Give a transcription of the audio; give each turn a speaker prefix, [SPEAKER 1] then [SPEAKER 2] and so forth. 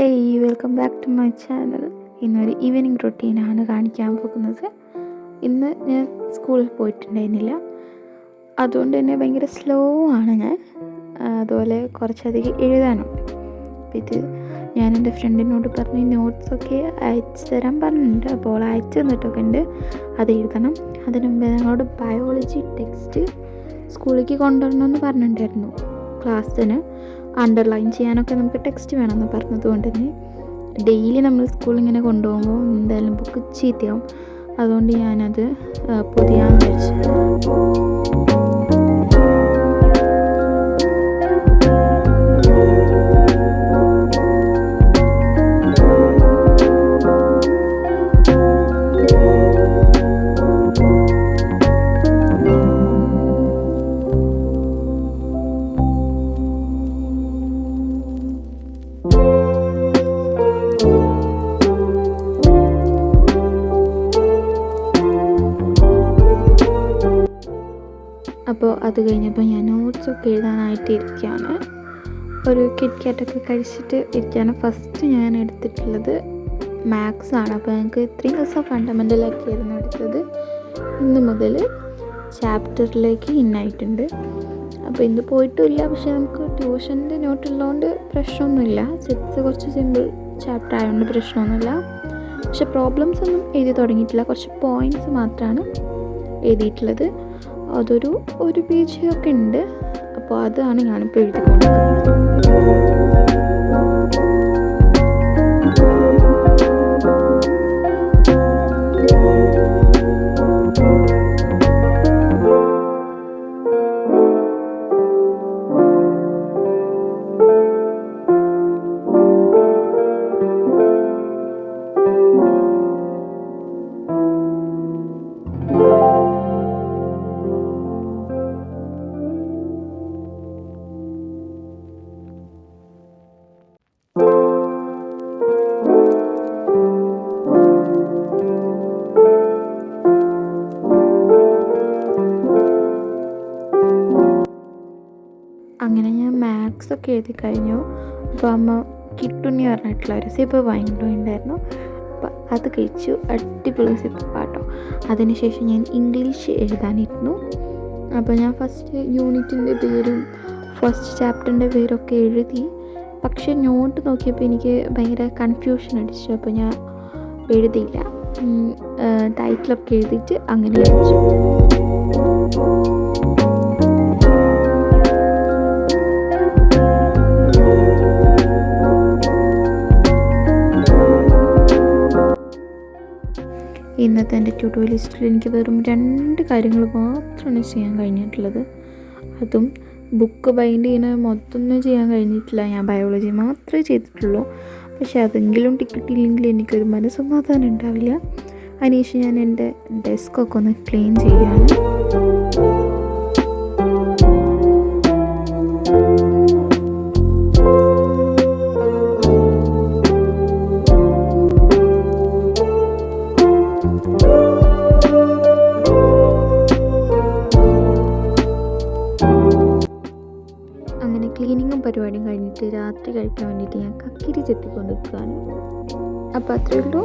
[SPEAKER 1] Hey welcome back to my channel. ഇന്നൊരു evening റൊട്ടീനാണ് കാണിക്കാൻ പോകുന്നത്. ഇന്ന് ഞാൻ സ്കൂളിൽ പോയിട്ടുണ്ടായിരുന്നില്ല, അതുകൊണ്ട് തന്നെ ഭയങ്കര സ്ലോ ആണ് ഞാൻ. അതുപോലെ കുറച്ചധികം എഴുതാനുണ്ട്. അപ്പോൾ ഇത് ഞാൻ എൻ്റെ ഫ്രണ്ടിനോട് പറഞ്ഞ് നോട്ട്സൊക്കെ അയച്ചു തരാൻ പറഞ്ഞിട്ടുണ്ട്. അപ്പോൾ അയച്ചു തന്നിട്ടൊക്കെ ഉണ്ട്, അത് എഴുതണം. അതിന് മുമ്പ് ഞങ്ങളോട് ബയോളജി ടെക്സ്റ്റ് സ്കൂളിലേക്ക് കൊണ്ടുവരണമെന്ന് പറഞ്ഞിട്ടുണ്ടായിരുന്നു. ക്ലാസ്സിന് അണ്ടർലൈൻ ചെയ്യാനൊക്കെ നമുക്ക് ടെക്സ്റ്റ് വേണമെന്ന് പറഞ്ഞതുകൊണ്ട് തന്നെ ഡെയിലി നമ്മൾ സ്കൂളിൽ ഇങ്ങനെ കൊണ്ടുപോകുമ്പോൾ എന്തായാലും ബുക്ക് ചീത്തയാവും. അതുകൊണ്ട് ഞാനത് പൊതിയാന്ന് വെച്ചു. അപ്പോൾ അത് കഴിഞ്ഞപ്പോൾ ഞാൻ നോട്ട്സൊക്കെ എഴുതാനായിട്ട് ഇരിക്കുകയാണ്. ഒരു കിറ്റ് കാറ്റൊക്കെ കഴിച്ചിട്ട് ഇരിക്കുകയാണ്. ഫസ്റ്റ് ഞാൻ എടുത്തിട്ടുള്ളത് മാത്സ് ആണ്. അപ്പോൾ ഞങ്ങൾക്ക് 3 ദിവസം ഫണ്ടമെൻ്റലൊക്കെ ആയിരുന്നു എടുത്തത്. ഇന്ന് മുതൽ ചാപ്റ്ററിലേക്ക് ഇന്നായിട്ടുണ്ട്. അപ്പോൾ ഇന്ന് പോയിട്ടുമില്ല, പക്ഷേ നമുക്ക് ട്യൂഷൻ്റെ നോട്ടുള്ളതുകൊണ്ട് പ്രശ്നമൊന്നുമില്ല. 6 കുറച്ച് സിമ്പിൾ ചാപ്റ്റർ ആയതുകൊണ്ട് പ്രശ്നമൊന്നുമില്ല. പക്ഷെ പ്രോബ്ലംസ് ഒന്നും എഴുതി തുടങ്ങിയിട്ടില്ല. കുറച്ച് പോയിൻറ്റ്സ് മാത്രമാണ് എഴുതിയിട്ടുള്ളത്. ഒരു പേജ് ഒക്കെ ഉണ്ട്. അപ്പോൾ അതാണ് ഞാനിപ്പോൾ എഴുതിക്കൊണ്ടിരിക്കുന്നത്. അങ്ങനെ ഞാൻ മാത്സ് ഒക്കെ എഴുതി കഴിഞ്ഞു. അപ്പോൾ അമ്മ കിട്ടുണ്ണി പറഞ്ഞിട്ടുള്ള ഒരു സിപ്പ് വാങ്ങിയിട്ടുണ്ടായിരുന്നു. അപ്പോൾ അത് കഴിച്ചു. അടിപൊളി സിപ്പ് പാട്ടോ. അതിനുശേഷം ഞാൻ ഇംഗ്ലീഷ് എഴുതാനിരുന്നു. അപ്പോൾ ഞാൻ ഫസ്റ്റ് യൂണിറ്റിൻ്റെ പേരും ഫസ്റ്റ് ചാപ്റ്ററിൻ്റെ പേരൊക്കെ എഴുതി. പക്ഷേ നോട്ട് നോക്കിയപ്പോൾ എനിക്ക് ഭയങ്കര കൺഫ്യൂഷൻ അടിച്ചു. അപ്പോൾ ഞാൻ എഴുതിയില്ല. ടൈറ്റിലൊക്കെ എഴുതിയിട്ട് അങ്ങനെ വെച്ചു. ഇന്നത്തെ എൻ്റെ ടു ഡു ലിസ്റ്റിൽ എനിക്ക് വെറും 2 കാര്യങ്ങൾ മാത്രമാണ് ചെയ്യാൻ കഴിഞ്ഞിട്ടുള്ളത്. അതും ബുക്ക് ബൈൻഡ് ചെയ്യുന്ന മൊത്തമൊന്നും ചെയ്യാൻ കഴിഞ്ഞിട്ടില്ല. ഞാൻ ബയോളജി മാത്രമേ ചെയ്തിട്ടുള്ളൂ. പക്ഷെ അതെങ്കിലും കിട്ടിയില്ലെങ്കിൽ എനിക്കൊരു മനസ്സമാധാനം ഉണ്ടാവില്ല. അതിനുശേഷം ഞാൻ എൻ്റെ ഡെസ്കൊക്കെ ഒന്ന് ക്ലീൻ ചെയ്യുകയാണ്. ക്ലീനിങ്ങും പരിപാടിയും കഴിഞ്ഞിട്ട് രാത്രി കഴിക്കാൻ വേണ്ടിയിട്ട് ഞാൻ കക്കിരി ചെത്തിക്കൊണ്ടിരിക്കുകയാണ്. അപ്പോൾ അത്രയേ ഉള്ളൂ.